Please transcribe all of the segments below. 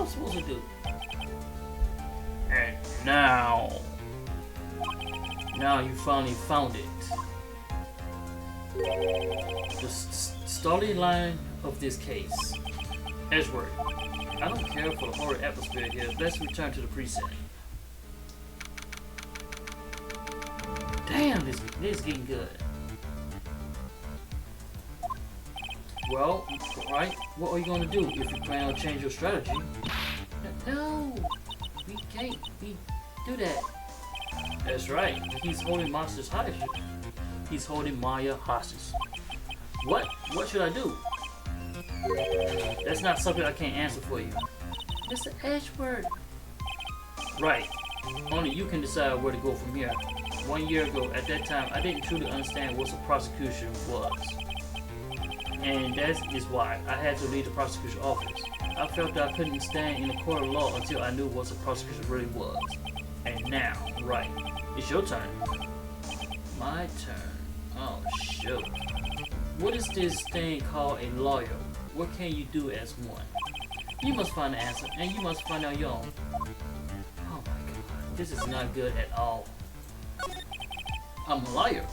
supposed to do? And now you finally found it. The storyline of this case. Edgeworth. I don't care for the horror atmosphere here. Let's return to the preset. Damn, this is getting good. Well, right? What are you going to do if you plan on change your strategy? No, we can't do that. That's right. He's holding monsters hostage. He's holding Maya hostage. What? What should I do? That's not something I can't answer for you. Mr. Edgeworth. Right. Only you can decide where to go from here. 1 year ago, at that time, I didn't truly understand what a prosecution was. And that is why I had to leave the prosecution office. I felt that I couldn't stand in a court of law until I knew what a prosecution really was. And now, right, it's your turn. My turn. Oh, shoot. What is this thing called a lawyer? What can you do as one? You must find the answer, and you must find out your own. Oh my god, this is not good at all. I'm a lawyer,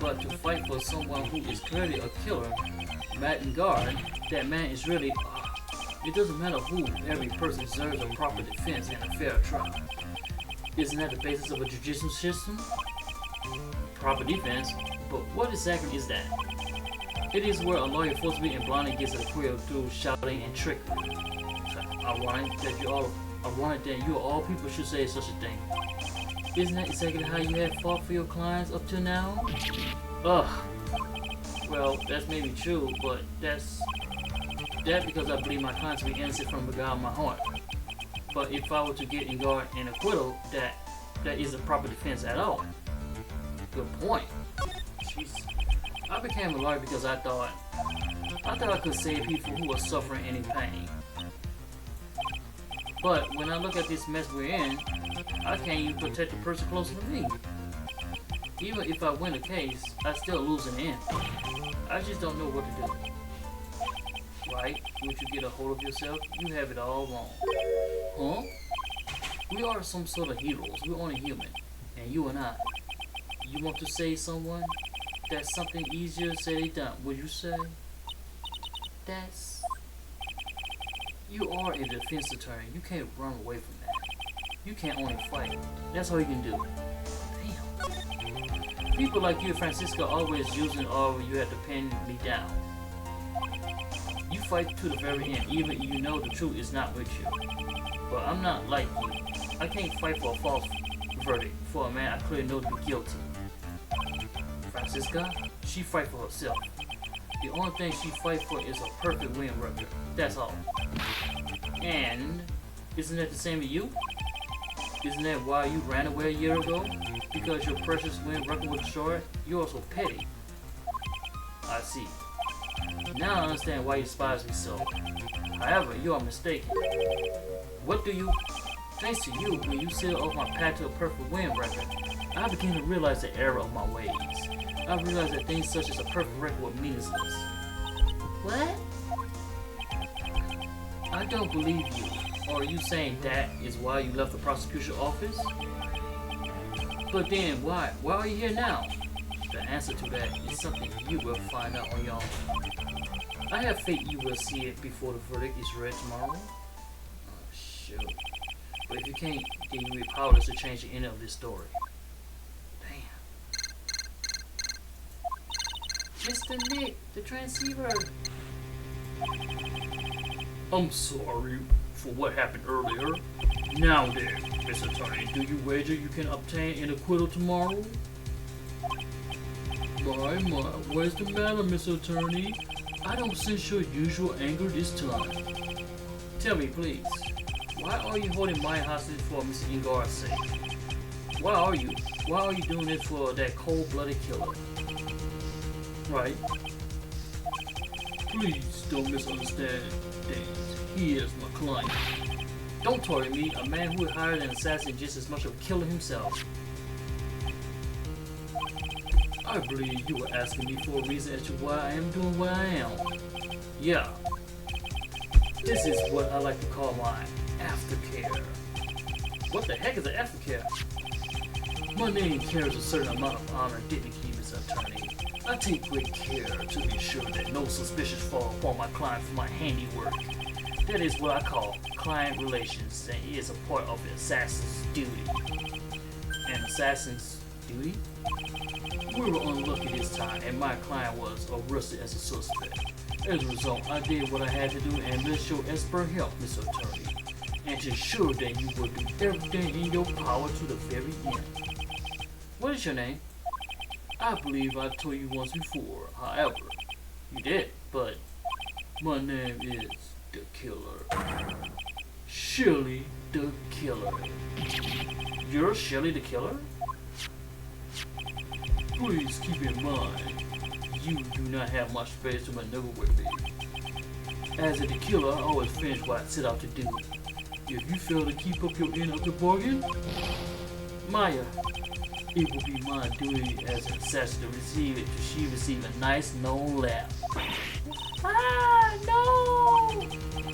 but to fight for someone who is clearly a killer, Madden Guard, that man is really... it doesn't matter who, every person deserves a proper defense and a fair trial. Isn't that the basis of a judicial system? Proper defense? But what exactly is that? It is where a lawyer forcibly and blindly gets acquitted through shouting and trickery. Ironic that you all people should say such a thing. Isn't that exactly how you have fought for your clients up to now? Ugh. Well, that's maybe true, but that's because I believe my clients to be innocent from the God of my heart. But if I were to get in guard and acquittal, that isn't proper defense at all. Good point. Jeez. I became a lawyer because I thought I could save people who are suffering any pain. But when I look at this mess we're in, I can't even protect the person closer to me. Even if I win the case, I still lose in the end. I just don't know what to do. Right? Once you get a hold of yourself, you have it all wrong. Huh? We are some sort of heroes. We're only human. And you and I. You want to save someone? That's something easier said than done. Would you say? You are a defense attorney. You can't run away from that. You can't only fight. That's all you can do. Damn. People like you, Francisco, always using all you have to pin me down. You fight to the very end, even if you know the truth is not with you. But I'm not like you. I can't fight for a false verdict for a man I clearly know to be guilty. Francisca, she fight for herself. The only thing she fight for is a perfect win record. That's all. And isn't that the same with you? Isn't that why you ran away a year ago? Because your precious win record was destroyed? You're so petty. I see. Now I understand why you despise me so. However, you are mistaken. Thanks to you, when you set off my path to a perfect win record, I began to realize the error of my ways. I realized that things such as a perfect record were meaningless. What? I don't believe you. Or are you saying that is why you left the prosecution office? But then why? Why are you here now? The answer to that is something you will find out on your own. I have faith you will see it before the verdict is read tomorrow. Oh shoot. But if you can't, then you will be powerless to change the end of this story. Damn. Mr. Nick, the transceiver. I'm sorry for what happened earlier. Now then, Mr. Attorney, do you wager you can obtain an acquittal tomorrow? My, what's the matter, Mr. Attorney? I don't sense your usual anger this time. Tell me, please, why are you holding my hostage for Mr. Ingard's sake? Why are you doing it for that cold-blooded killer? Right? Please don't misunderstand things. He is my client. Don't target me, a man who hired an assassin just as much of a killer himself. I believe you were asking me for a reason as to why I am doing what I am. Yeah. This is what I like to call my aftercare. What the heck is an aftercare? My name carries a certain amount of honor and dignity as an attorney. I take great care to ensure that no suspicions fall upon my client for my handiwork. That is what I call client relations, and it is a part of the assassin's duty. An assassin's duty? We were unlucky this time, and my client was arrested as a suspect. As a result, I did what I had to do and enlist your expert help, Mr. Attorney, and to ensure that you will do everything in your power to the very end. What is your name? I believe I told you once before, however, you did, but my name is the Killer. Shirley the Killer. You're Shirley the Killer? Please keep in mind, you do not have much space to maneuver with me. As a the Killer, I always finish what I set out to do. If you fail to keep up your end of the bargain, Maya, it will be my duty as an assassin to receive it till she receive a nice no laugh. Ah, no!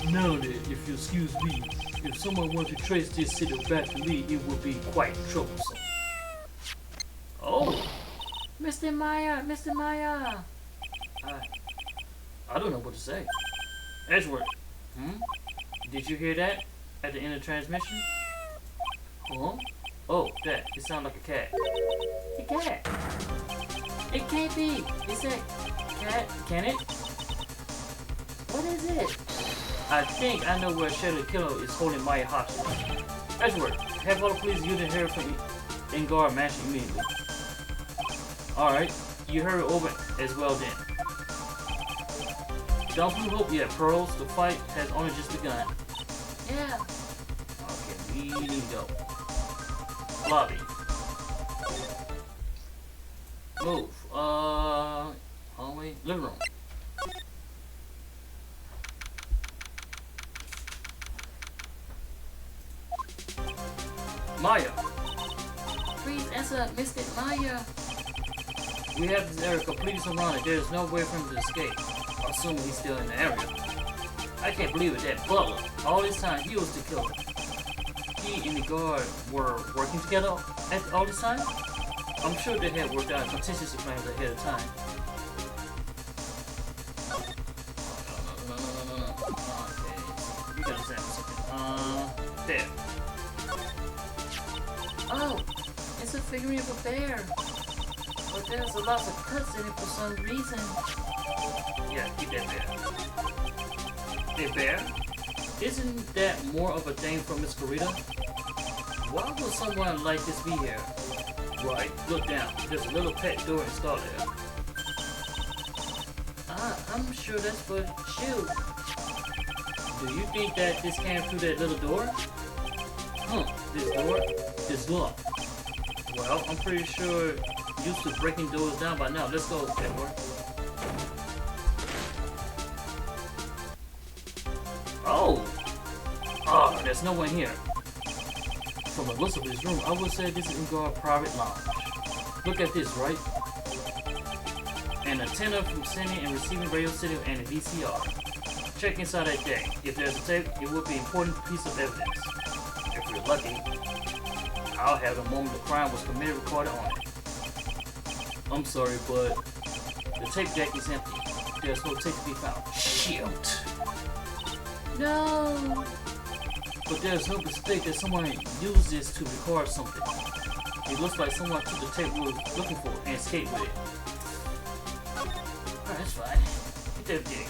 Now then, if you excuse me, if someone wants to trace this signal back to me, it will be quite troublesome. Oh! Mr. Maya! Mr. Maya! I don't know what to say. Edgeworth, did you hear that at the end of transmission? Huh? Oh, that. It sounds like a cat. A cat? It can't be. It's a cat. Can it? What is it? I think I know where Shirley Killer is holding Maya hostage. Edgeworth, have all the police unit here for me in guard mansion immediately. Alright, you hurry over as well then. Don't you hope yet, Pearls? The fight has only just begun. Yeah. Okay, we need to go. Lobby. Move. Hallway. Living room. Maya. Please answer, Mr. Maya. We have this area completely surrounded. There is no way for him to escape. Assuming he's still in the area. I can't believe it. That butler. All this time, he was the killer. He and the guard were working together all this time? I'm sure they had worked out contingency plans ahead of time. No. Okay. We gotta examine something. There. Oh! It's a figurine of a bear. But there's a lot of cuts in it for some reason. Yeah, keep that bear. A bear? Isn't that more of a thing for Miss Corita? Why would someone like this be here? Right, look down. There's a little pet door installed there. I'm sure that's for Shield. Do you think that this came through that little door? This door is locked. Well, I'm pretty sure you're used to breaking doors down by now. Let's go, Edward. Oh! There's no one here. From the looks of this room, I would say this is Ingar private lounge. Look at this, right? An antenna from sending and receiving radio signal and a VCR. Check inside that deck. If there's a tape, it will be an important piece of evidence. If we're lucky, I'll have the moment the crime was committed recorded on it. I'm sorry, but the tape deck is empty. There's no tape to be found. Shoot! No! But there's no mistake that someone used this to record something. It looks like someone took the tape we were looking for and escaped with it. Alright, that's fine. Get that dick.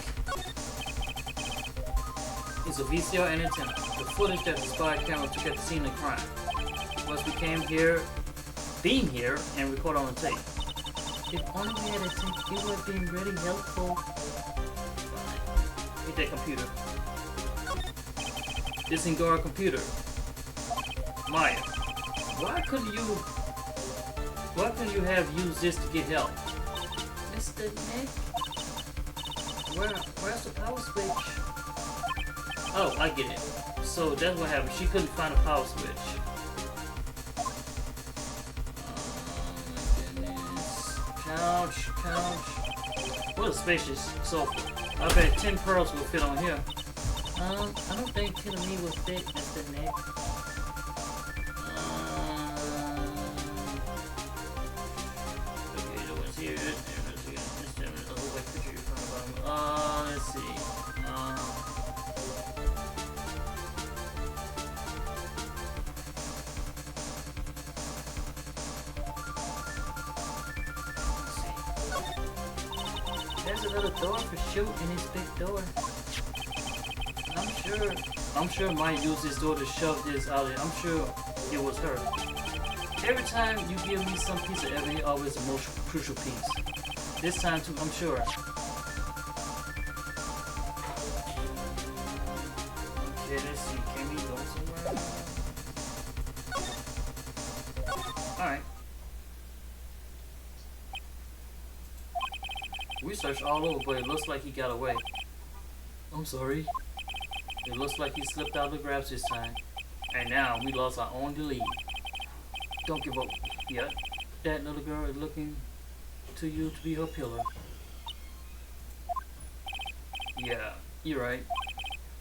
It's a VCR and antenna. The footage that the spy camera took at the scene of the crime. Once we came here, being here, and record on the tape. If only we had a tape, it would have been really helpful. Fine. Get that computer. This Ingar computer. Maya, why couldn't you have used this to get help? Mr. Nick? Where's the power switch? Oh, I get it. So that's what happened. She couldn't find a power switch. Oh my goodness. Couch. What a spacious sofa. I bet 10 pearls will fit on here. I don't think killing me will fit, Mr. Nick. Okay, the one's here. Let's see. There's another door for shooting this big door. I'm sure Mike used this door to shove this out. I'm sure it was her. Every time you give me some piece of evidence, always the most crucial piece. This time too, I'm sure. Okay, let's see. Can we go somewhere? Alright. We searched all over, but it looks like he got away. I'm sorry. It looks like he slipped out of the grabs this time. And now we lost our only lead. Don't give up yet. That little girl is looking to you to be her pillar. Yeah, you're right.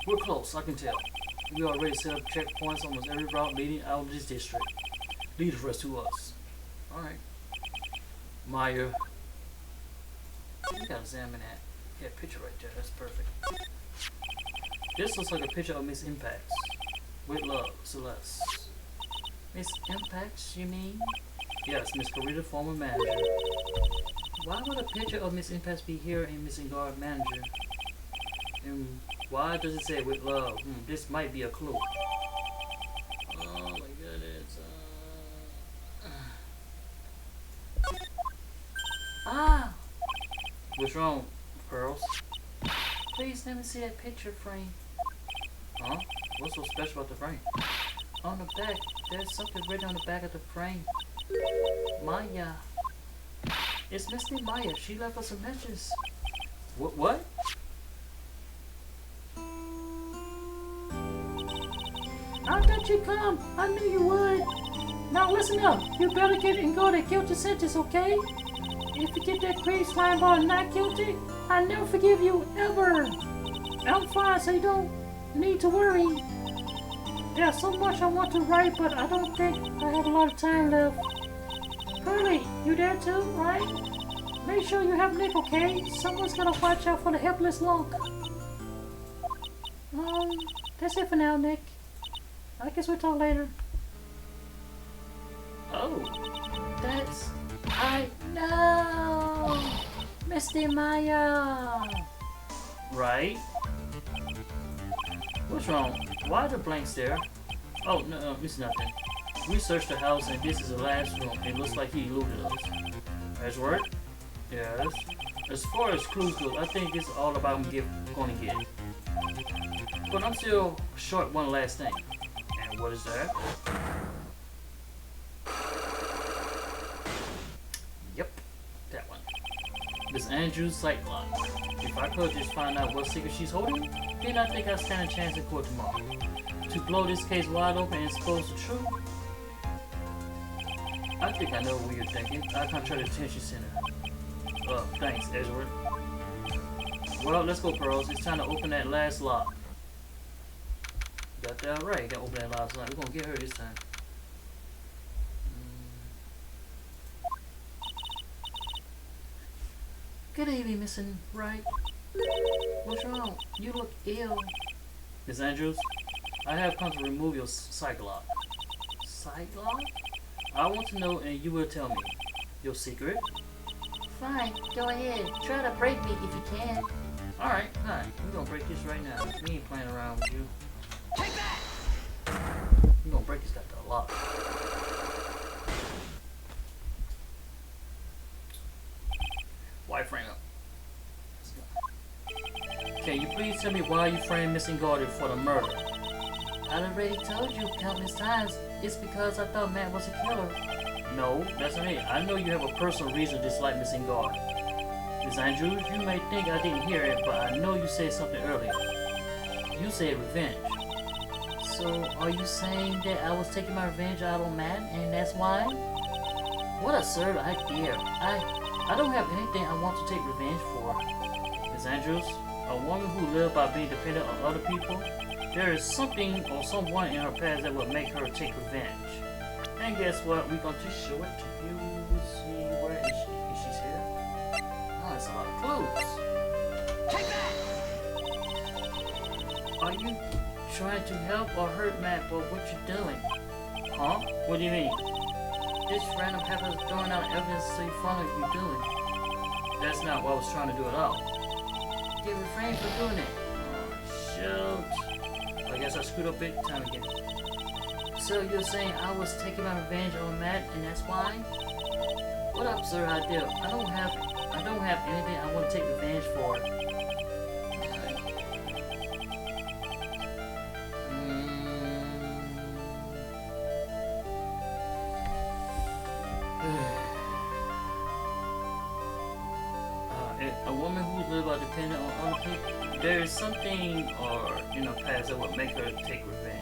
We're close, I can tell. We already set up checkpoints almost every route leading out of this district. Lead the rest to us. Alright. Maya. You gotta examine that. Yeah, picture right there. That's perfect. This looks like a picture of Miss Impacts. With love, Celeste. Miss Impacts, you mean? Yes, Miss Carita, former manager. Why would a picture of Miss Impacts be here in Missing Guard manager? And why does it say with love? This might be a clue. Oh my goodness. Ah! What's wrong, Pearls? Please let me see that picture frame. Huh? What's so special about the frame? On the back, there's something written on the back of the frame. Maya. It's Miss Maya. She left us a message. What? I thought you'd come. I knew you would. Now listen up. You better get and go to guilty sentence, okay? If you get that crazy slime ball and not guilty, I never forgive you, ever. I'm fine, so you don't need to worry. There's so much I want to write, but I don't think I have a lot of time left. Curly, you there too, right? Make sure you have Nick, okay? Someone's gonna watch out for the helpless lunk. That's it for now, Nick. I guess we'll talk later. Oh, that's... I know! Mr. Maya! Right? What's wrong? Why the blanks there? Oh, no, it's nothing. We searched the house and this is the last room. It looks like he eluded us. That's right? Yes. As far as clues go, I think it's all about him gonna get. But I'm still short one last thing. And what is that? Yep, that one. Miss Andrews' sight lock. If I could just find out what secret she's holding, then I think I'll stand a chance in court tomorrow. To blow this case wide open and expose the truth? I think I know what you're thinking. I'll control the detention center. Thanks, Edward. Well, let's go, Pearls. It's time to open that last lock. Got that right. Gotta open that last lock. We're gonna get her this time. Good evening, Miss Wright. What's wrong? You look ill. Miss Andrews, I have come to remove your psych lock. Psych lock? I want to know and you will tell me. Your secret? Fine, go ahead. Try to break me if you can. Alright, fine. We're gonna break this right now. We ain't playing around with you. Take that! We're gonna break this goddamn lock. Why frame up? Can you please tell me why you framed Missing Guardian for the murder? I already told you countless times. It's because I thought Matt was a killer. No, that's not it. I know you have a personal reason to dislike Missing Guard. Miss Andrews, you may think I didn't hear it, but I know you said something earlier. You said revenge. So, are you saying that I was taking my revenge out on Matt, and that's why? What absurd idea. I don't have anything I want to take revenge for. Miss Andrews, A woman who lived by being dependent on other people, there is something or someone in her past that will make her take revenge. And guess what? We're going to show it to you. Let's see, where is she? Is she here? Oh, that's a lot of clues. Take that! Are you trying to help or hurt Matt? But what you doing? Huh? What do you mean? This random pepper is throwing out evidence so fun of you doing. That's not what I was trying to do at all. They refrain from doing it. Oh, shoot. I guess I screwed up big time again. So you're saying I was taking my revenge on Matt, and that's why? What absurd idea? I don't have anything I want to take revenge for. A woman who lives by dependent on other people, there is something or in her past that would make her take revenge.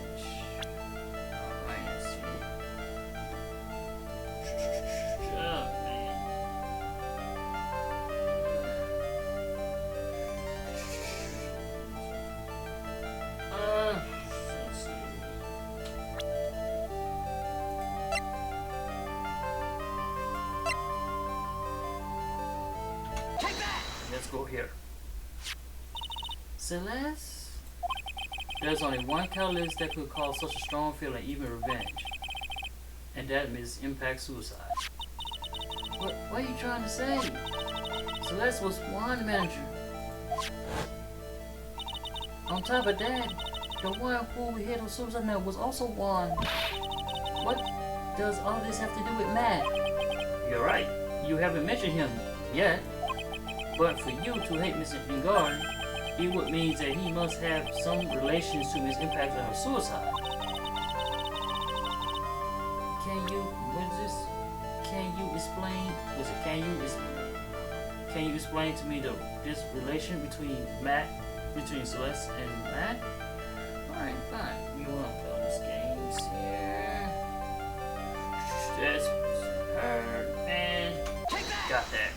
Let's go here. Celeste? There's only one catalyst that could cause such a strong feeling, even revenge. And that is impact suicide. What are you trying to say? Celeste was one manager. On top of that, the one who hit on suicide note was also one. What does all this have to do with Matt? You're right. You haven't mentioned him yet. But for you to hate Mr. Ingard, it would mean that he must have some relations to his impact on her suicide. Can you, what is this? Can you explain, can you explain to me this relation between Celeste and Matt? Alright, fine. We want to play these games here. That's her, and got that.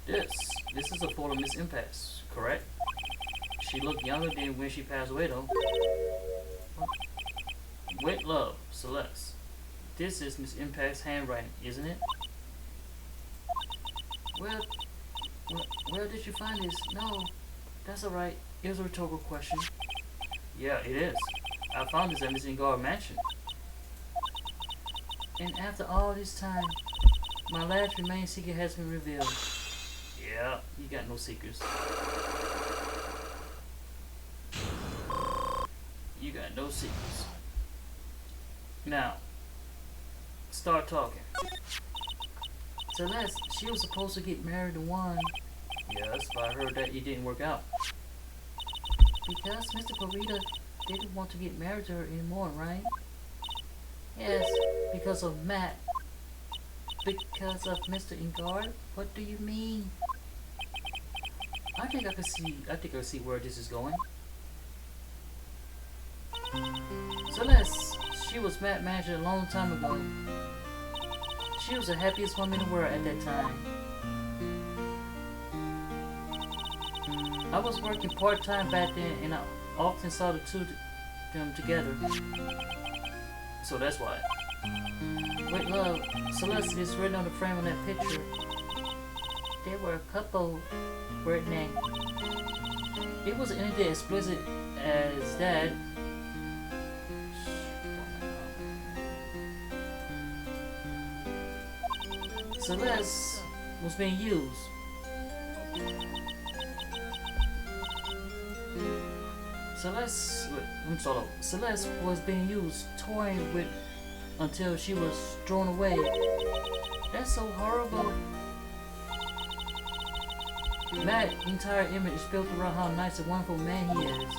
This is a photo of Miss Impact's, correct? She looked younger than when she passed away, though. With love, Celeste. This is Miss Impact's handwriting, isn't it? Where did you find this? No, that's alright. It was a rhetorical question. Yeah, it is. I found this at Miss Ingard Mansion. And after all this time, my last remaining secret has been revealed. Yeah, you got no secrets. You got no secrets. Now, start talking. Celeste, she was supposed to get married to one. Yes, but I heard that it didn't work out. Because Mr. Corita didn't want to get married to her anymore, right? Yes, because of Matt. Because of Mr. Ingard? What do you mean? I think I can see where this is going. Celeste, she was Matt manager a long time ago. She was the happiest woman in the world at that time. I was working part-time back then, and I often saw the two of them together. So that's why. With love, Celeste is written on the frame of that picture. They were a couple, weren't they? It wasn't anything explicit as that. Celeste was being used. Celeste was being used, toying with until she was thrown away. That's so horrible. Matt's entire image is built around how nice and wonderful man he is.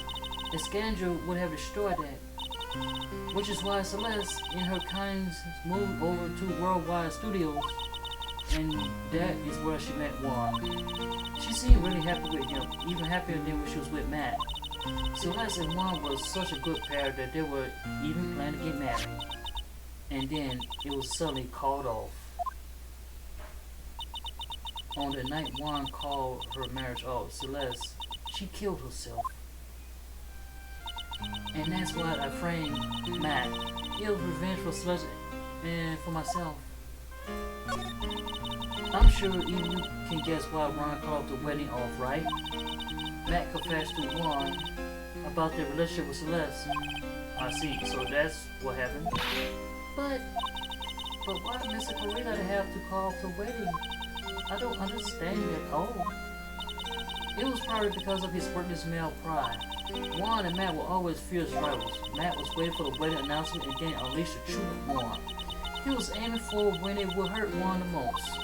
The scandal would have destroyed that. Which is why Celeste and her kinds moved over to Worldwide Studios, and that is where she met Juan. She seemed really happy with him, even happier than when she was with Matt. Celeste and Juan was such a good pair that they were even planning to get married. And then it was suddenly called off. On the night Juan called her marriage off, Celeste, she killed herself. And that's why I framed Matt. It was revenge for Celeste and for myself. I'm sure even you can guess why Ron called the wedding off, right? Matt confessed to Juan about their relationship with Celeste. I see, so that's what happened. But why Mr. Corina have to call off the wedding? I don't understand it at all. It was probably because of his worthless male pride. Juan and Matt were always fierce rivals. Matt was waiting for the wedding announcement and then unleashed the truth of Juan. He was aiming for when it would hurt Juan the most.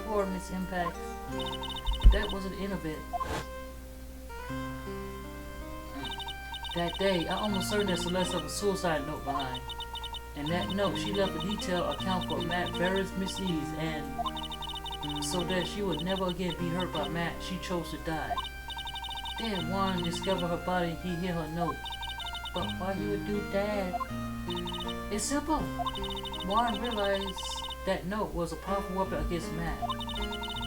Poor Miss Impact. That was the end of it. That day, I almost certain that Celeste left a suicide note behind. In that note, she left a detailed account for Matt's various misdeeds, and so that she would never again be hurt by Matt, she chose to die. Then Juan discovered her body. He hid her note. But why he would do that? It's simple. Juan realized that note was a powerful weapon against Matt,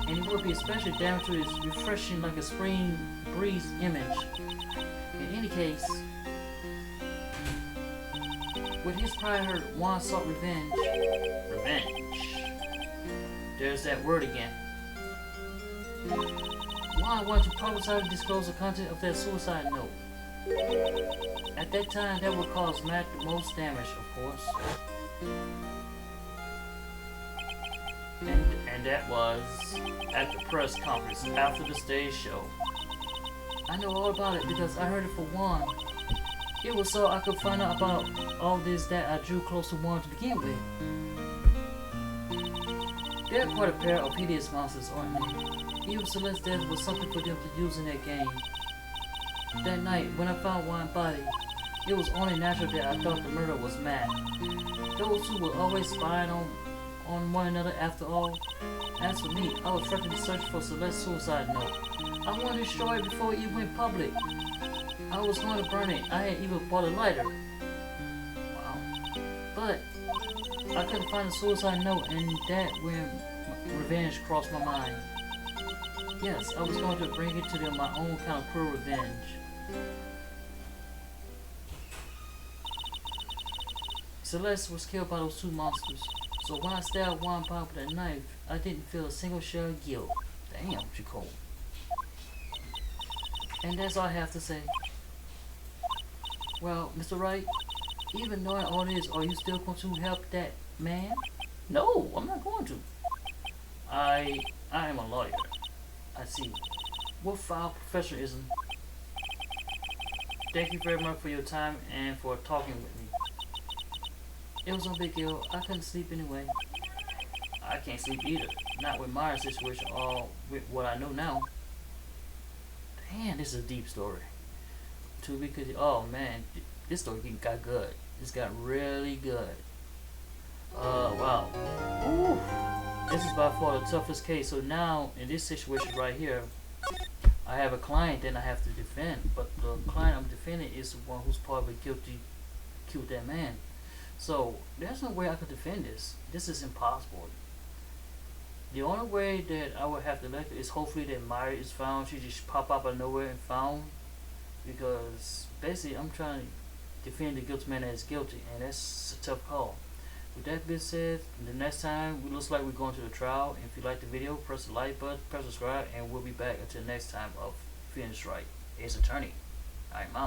and it would be especially damage to his refreshing like a spring breeze image. In any case, with his pride hurt, Juan sought revenge. Revenge. There's that word again. Juan wanted to publicize and disclose the content of that suicide note. At that time, that would cause Matt the most damage, of course. And that was at the press conference after the stage show. I know all about it because I heard it from Juan. It was so I could find out about all this that I drew close to Juan to begin with. They're quite a pair of hideous monsters, aren't they? Even Celeste's death was something for them to use in their game. That night, when I found Juan's body, it was only natural that I thought the murder was Matt. Those two were always spying on one another after all. As for me, I was frantically searching for Celeste's suicide note. I wanted to destroy it before it went public. I was going to burn it. I had even bought a lighter. Wow. But I couldn't find a suicide note, and that when revenge crossed my mind. Yes, I was going to bring it to them my own kind of cruel revenge. Celeste was killed by those two monsters, so when I stabbed Juan Pop with a knife, I didn't feel a single shred of guilt. Damn, she cold. And that's all I have to say. Well, Mr. Wright, even knowing all this, are you still going to help that man? No, I'm not going to. I am a lawyer. I see. What foul professionalism. Thank you very much for your time and for talking with me. It was no big deal. I couldn't sleep anyway. I can't sleep either. Not with my situation or with what I know now. Damn, this is a deep story. Oh man, this story got good. This got really good. Wow. Ooh. This is by far the toughest case. So now, in this situation right here, I have a client that I have to defend. But the client I'm defending is the one who's probably guilty, killed that man. So, there's no way I could defend this. This is impossible. The only way that I would have to elect is hopefully that Maya is found. She just pop up out of nowhere and found. Because basically I'm trying to defend the guilty man that is guilty, and that's a tough call. With that being said, the next time it looks like we're going to the trial. And if you like the video, press the like button, press subscribe, and we'll be back until next time of Phoenix Wright, Ace Attorney. I'm out.